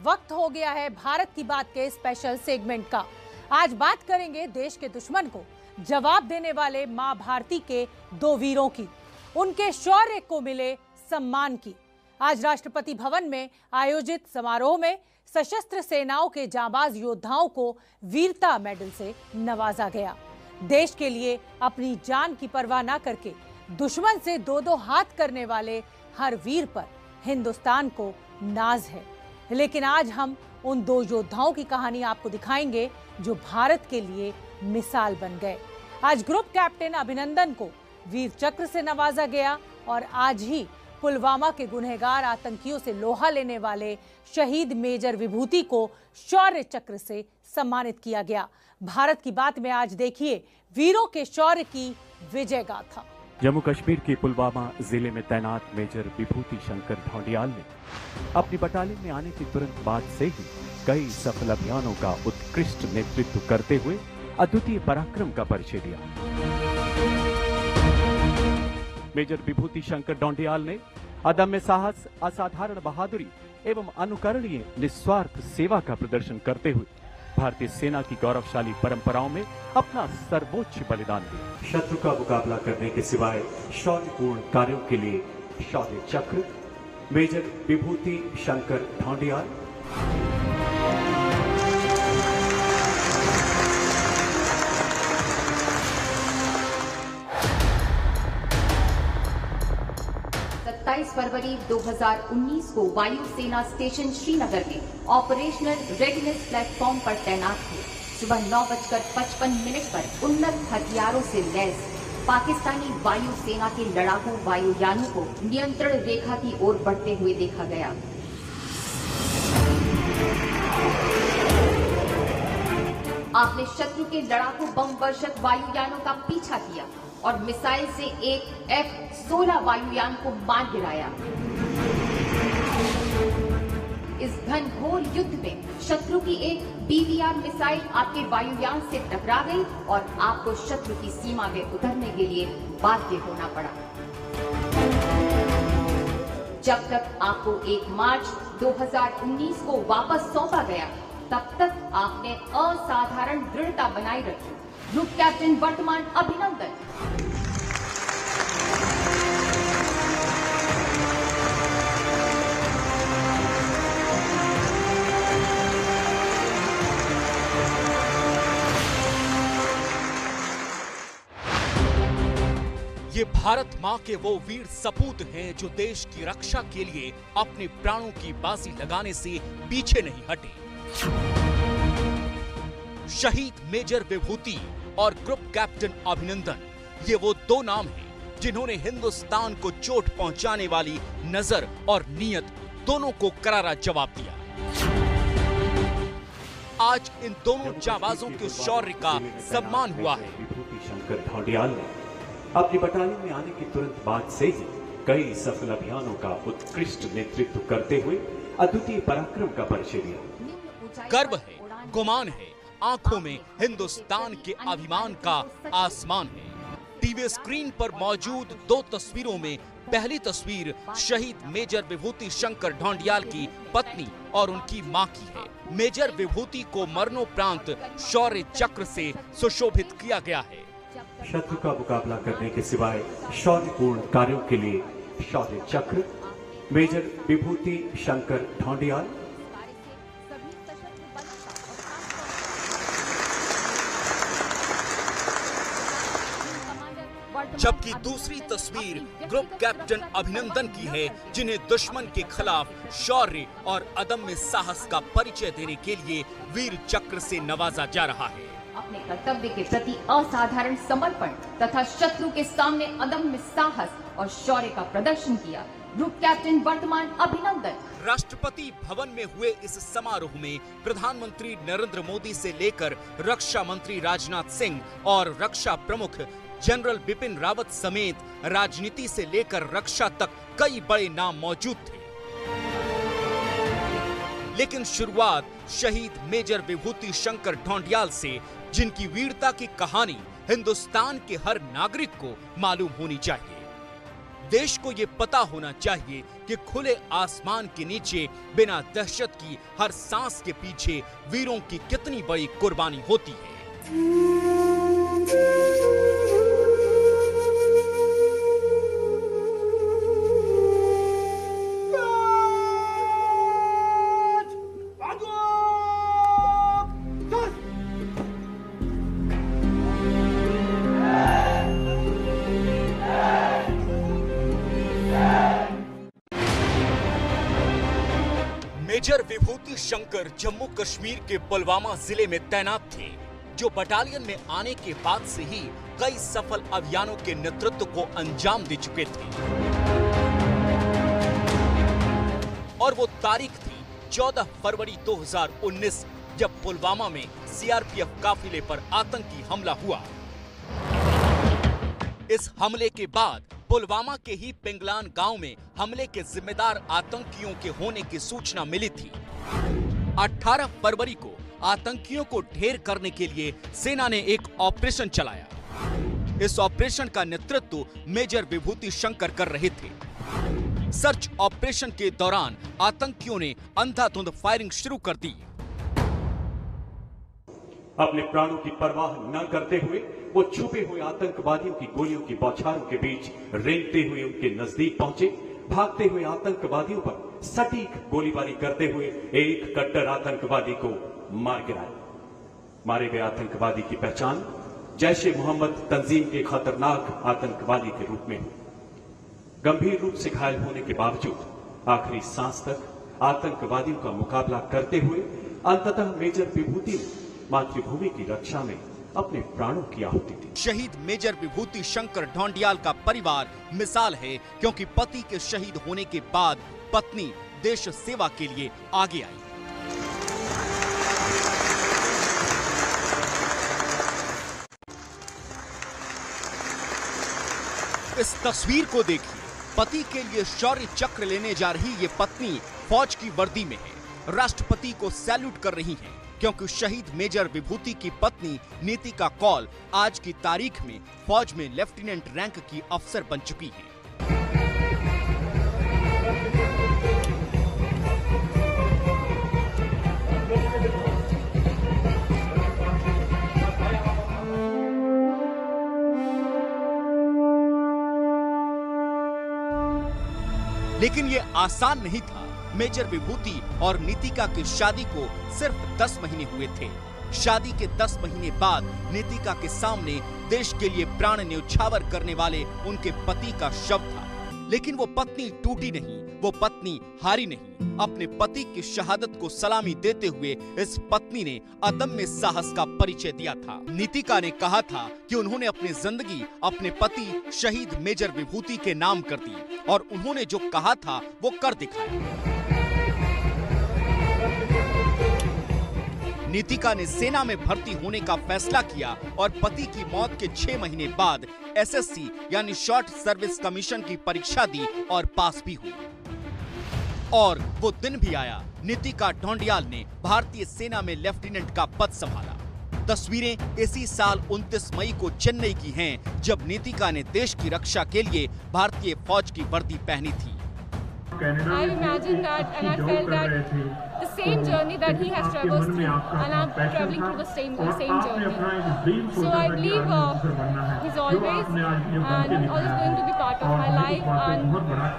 वक्त हो गया है भारत की बात के स्पेशल सेगमेंट का। आज बात करेंगे देश के दुश्मन को जवाब देने वाले मां भारती के दो वीरों की, उनके शौर्य को मिले सम्मान की। आज राष्ट्रपति भवन में आयोजित समारोह में सशस्त्र सेनाओं के जांबाज योद्धाओं को वीरता मेडल से नवाजा गया। देश के लिए अपनी जान की परवाह न करके दुश्मन से दो दो हाथ करने वाले हर वीर पर हिंदुस्तान को नाज है। लेकिन आज हम उन दो योद्धाओं की कहानी आपको दिखाएंगे जो भारत के लिए मिसाल बन गए। आज ग्रुप कैप्टन अभिनंदन को वीर चक्र से नवाजा गया और आज ही पुलवामा के गुनहगार आतंकियों से लोहा लेने वाले शहीद मेजर विभूति को शौर्य चक्र से सम्मानित किया गया। भारत की बात में आज देखिए वीरों के शौर्य की विजय गाथा। जम्मू कश्मीर के पुलवामा जिले में तैनात मेजर विभूति शंकर ढोंडियाल ने अपनी बटालियन में आने के तुरंत बाद से ही कई सफल अभियानों का उत्कृष्ट नेतृत्व करते हुए अद्वितीय पराक्रम का परिचय दिया। मेजर विभूति शंकर ढोंडियाल ने अदम्य साहस, असाधारण बहादुरी एवं अनुकरणीय निस्वार्थ सेवा का प्रदर्शन करते हुए भारतीय सेना की गौरवशाली परंपराओं में अपना सर्वोच्च बलिदान दिया। शत्रु का मुकाबला करने के सिवाय शौर्यपूर्ण कार्यों के लिए शौर्य चक्र मेजर विभूति शंकर ढोंडियाल। 27 फरवरी 2019 को वायुसेना स्टेशन श्रीनगर में ऑपरेशनल रेडीनेस प्लेटफॉर्म पर तैनात थे। सुबह 9:55 पर उन्नत हथियारों से लैस पाकिस्तानी वायुसेना के लड़ाकू वायुयानों को नियंत्रण रेखा की ओर बढ़ते हुए देखा गया। आपने शत्रु के लड़ाकू बम वर्षक वायुयानों का पीछा किया और मिसाइल से एक F-16 वायुयान को मार गिराया। इस घनघोर युद्ध में शत्रु की एक BVR मिसाइल आपके वायुयान से टकरा गई और आपको शत्रु की सीमा में उतरने के लिए बाध्य होना पड़ा। जब तक आपको 1 मार्च 2019 को वापस सौंपा गया, तब तक आपने असाधारण दृढ़ता बनाए रखी। ग्रुप कैप्टन वर्तमान अभिनंदन। ये भारत माँ के वो वीर सपूत हैं जो देश की रक्षा के लिए अपने प्राणों की बाजी लगाने से पीछे नहीं हटे। शहीद मेजर विभूति और ग्रुप कैप्टन अभिनंदन, ये वो दो नाम हैं जिन्होंने हिंदुस्तान को चोट पहुंचाने वाली नजर और नीयत दोनों को करारा जवाब दिया। आज इन दोनों जाबाजों के शौर्य का सम्मान हुआ है। विभूति शंकर ढोंडियाल ने अपनी बटालियन में आने के तुरंत बाद से ही कई सफल अभियानों का उत्कृष्ट नेतृत्व करते हुए अद्वितीय पराक्रम का परिचय दिया। गर्व है, गुमान है, आंखों में हिंदुस्तान के अभिमान का आसमान है। टीवी स्क्रीन पर मौजूद दो तस्वीरों में पहली तस्वीर शहीद मेजर विभूति शंकर ढोंडियाल की पत्नी और उनकी मां की है। मेजर विभूति को मरणोपरांत शौर्य चक्र से सुशोभित किया गया है। शत्रु का मुकाबला करने के सिवाय शौर्यपूर्ण कार्यों के लिए शौर्य चक्र मेजर विभूति शंकर ढोंडियाल। जबकि दूसरी तस्वीर ग्रुप कैप्टन अभिनंदन की है, जिन्हें दुश्मन के खिलाफ शौर्य और अदम्य साहस का परिचय देने के लिए वीर चक्र से नवाजा जा रहा है। अपने कर्तव्य के प्रति असाधारण समर्पण तथा शत्रु के सामने अदम्य साहस और शौर्य का प्रदर्शन किया। ग्रुप कैप्टन वर्तमान अभिनंदन। राष्ट्रपति भवन में हुए इस समारोह में प्रधानमंत्री नरेंद्र मोदी से लेकर रक्षा मंत्री राजनाथ सिंह और रक्षा प्रमुख जनरल बिपिन रावत समेत राजनीति से लेकर रक्षा तक कई बड़े नाम मौजूद थे। लेकिन शुरुआत शहीद मेजर विभूति शंकर ढोंडियाल से, जिनकी वीरता की कहानी हिंदुस्तान के हर नागरिक को मालूम होनी चाहिए। देश को ये पता होना चाहिए कि खुले आसमान के नीचे बिना दहशत की हर सांस के पीछे वीरों की कितनी बड़ी कुर्बानी होती है। मेजर विभूति शंकर जम्मू कश्मीर के पुलवामा जिले में तैनात थे, जो बटालियन में आने के बाद से ही कई सफल अभियानों के नेतृत्व को अंजाम दे चुके थे। और वो तारीख थी 14 फरवरी 2019, जब पुलवामा में सीआरपीएफ काफिले पर आतंकी हमला हुआ। इस हमले के बाद पुलवामा के ही पिंगलान गांव में हमले के जिम्मेदार आतंकियों के होने की सूचना मिली थी। 18 फरवरी को आतंकियों को ढेर करने के लिए सेना ने एक ऑपरेशन चलाया। इस ऑपरेशन का नेतृत्व मेजर विभूति शंकर कर रहे थे। सर्च ऑपरेशन के दौरान आतंकियों ने अंधाधुंध फायरिंग शुरू कर दी। अपने प्राणों की परवाह न करते हुए वो छुपे हुए आतंकवादियों की गोलियों की बौछारों के बीच रेंगते हुए उनके नजदीक पहुंचे। भागते हुए आतंकवादियों पर सटीक गोलीबारी करते हुए एक कट्टर आतंकवादी को मार गिराया। मारे गए आतंकवादी की पहचान जैश-ए-मोहम्मद तंजीम के खतरनाक आतंकवादी के रूप में हुई। गंभीर रूप से घायल होने के बावजूद आखिरी सांस तक आतंकवादियों का मुकाबला करते हुए अंततः मेजर विभूति ने मातृभूमि की रक्षा में अपने प्राणों की आहुति दी। शहीद मेजर विभूति शंकर ढोंडियाल का परिवार मिसाल है, क्योंकि पति के शहीद होने के बाद पत्नी देश सेवा के लिए आगे आई। इस तस्वीर को देखिए, पति के लिए शौर्य चक्र लेने जा रही ये पत्नी फौज की वर्दी में है, राष्ट्रपति को सैल्यूट कर रही हैं, क्योंकि शहीद मेजर विभूति की पत्नी नीतिका कौल आज की तारीख में फौज में लेफ्टिनेंट रैंक की अफसर बन चुकी है। लेकिन ये आसान नहीं था। मेजर विभूति और नीतिका की शादी को सिर्फ 10 महीने हुए थे। शादी के 10 महीने बाद नीतिका के सामने देश के लिए प्राण न्यौछावर करने वाले उनके पति का शव था। लेकिन वो पत्नी टूटी नहीं, वो पत्नी हारी नहीं। अपने पति की शहादत को सलामी देते हुए इस पत्नी ने अदम्य साहस का परिचय दिया था। नीतिका ने कहा था कि उन्होंने अपनी जिंदगी अपने पति शहीद मेजर विभूति के नाम कर दी, और उन्होंने जो कहा था वो कर दिखाया। नीतिका ने सेना में भर्ती होने का फैसला किया और पति की मौत के 6 महीने बाद एसएससी यानी शॉर्ट सर्विस कमीशन की परीक्षा दी और पास भी हुई। और वो दिन भी आया, नीतिका ढोंडियाल ने भारतीय सेना में लेफ्टिनेंट का पद संभाला। तस्वीरें इसी साल 29 मई को चेन्नई की हैं, जब नीतिका ने देश की रक्षा के लिए भारतीय फौज की वर्दी पहनी थी। I imagined that and I felt that the same journey that he has traversed through, and I'm traveling through the same journey. So I believe he's always going to be part of my life, and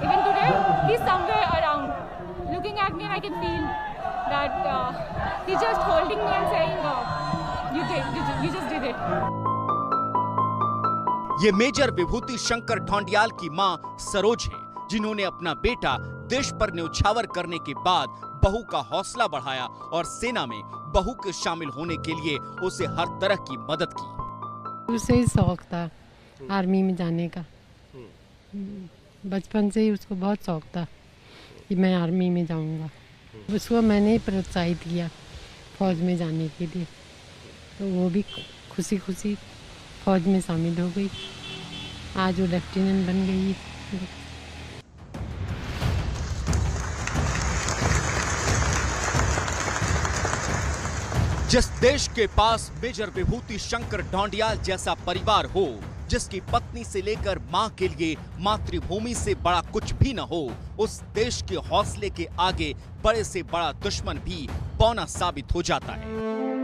even today he's somewhere around, looking at me, and I can feel that he's just holding me and saying, "You just did it." ये major विभूति शंकर ढोंडियाल की मां सरोज है, जिन्होंने अपना बेटा देश पर न्यौछावर करने के बाद बहू का हौसला बढ़ाया और सेना में बहू के शामिल होने के लिए उसे हर तरह की मदद की। उसे ही शौक था आर्मी में जाने का, बचपन से ही उसको बहुत शौक था कि मैं आर्मी में जाऊंगा। उसको मैंने ही प्रोत्साहित किया फौज में जाने के लिए, तो वो भी खुशी खुशी फौज में शामिल हो गई। आज वो लेफ्टिनेंट बन गई। जिस देश के पास मेजर विभूति शंकर ढोंडियाल जैसा परिवार हो, जिसकी पत्नी से लेकर मां के लिए मातृभूमि से बड़ा कुछ भी न हो, उस देश के हौसले के आगे बड़े से बड़ा दुश्मन भी पौना साबित हो जाता है।